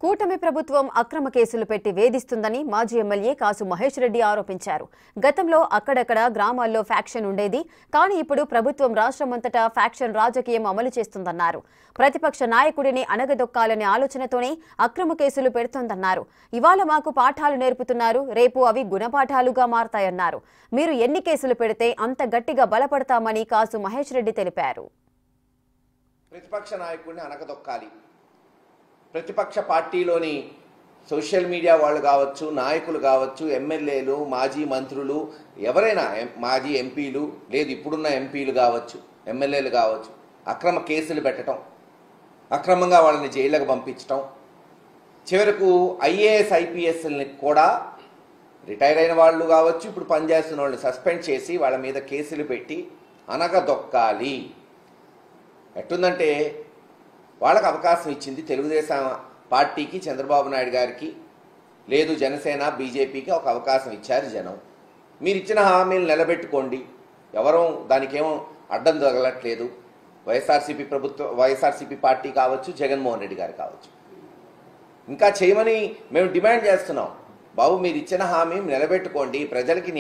కూటమి ప్రభుత్వం అక్రమ కేసులు పెట్టి వేధిస్తుందని మాజీ ఎమ్మెల్యే కాసు మహేష్ రెడ్డి ఆరోపించారు. గతంలో అక్కడక్కడ గ్రామాల్లో ఫ్యాక్షన్ ఉండేది, కానీ ఇప్పుడు ప్రభుత్వం రాష్ట్రమంతటా ఫ్యాక్షన్ రాజకీయం అమలు చేస్తుందన్నారు. ప్రతిపక్ష నాయకుడిని అణగదొక్కాలనే ఆలోచనతోనే అక్రమ కేసులు పెడుతోందన్నారు. ఇవాళ మాకు పాఠాలు నేర్పుతున్నారు, రేపు అవి గుణపాఠాలుగా మారతాయన్నారు. మీరు ఎన్ని కేసులు పెడితే అంత గట్టిగా బలపడతామని కాసు మహేష్ రెడ్డి తెలిపారు. ప్రతిపక్ష నాయకుడిని అణగదొక్కాలి. ప్రతిపక్ష పార్టీలోని సోషల్ మీడియా వాళ్ళు కావచ్చు, నాయకులు కావచ్చు, ఎమ్మెల్యేలు, మాజీ మంత్రులు, ఎవరైనా మాజీ ఎంపీలు, లేదు ఇప్పుడున్న ఎంపీలు కావచ్చు, ఎమ్మెల్యేలు కావచ్చు, అక్రమ కేసులు పెట్టడం, అక్రమంగా వాళ్ళని జైళ్ళకు పంపించడం, చివరకు ఐఏఎస్ ఐపీఎస్ని కూడా రిటైర్ అయిన వాళ్ళు కావచ్చు, ఇప్పుడు పనిచేస్తున్న వాళ్ళని సస్పెండ్ చేసి వాళ్ళ మీద కేసులు పెట్టి అణగదొక్కాలి. ఎట్టుందంటే వాళ్ళకు అవకాశం ఇచ్చింది తెలుగుదేశం పార్టీకి, చంద్రబాబు నాయుడు గారికి, లేదు జనసేన బీజేపీకి ఒక అవకాశం ఇచ్చారు జనం. మీరు ఇచ్చిన హామీలు నిలబెట్టుకోండి, ఎవరూ దానికేమో అడ్డం తగలట్లేదు. వైఎస్ఆర్సీపీ పార్టీ కావచ్చు, జగన్మోహన్ రెడ్డి గారు కావచ్చు, ఇంకా చేయమని మేము డిమాండ్ చేస్తున్నాం. బాబు మీరు ఇచ్చిన హామీ నిలబెట్టుకోండి, ప్రజలకి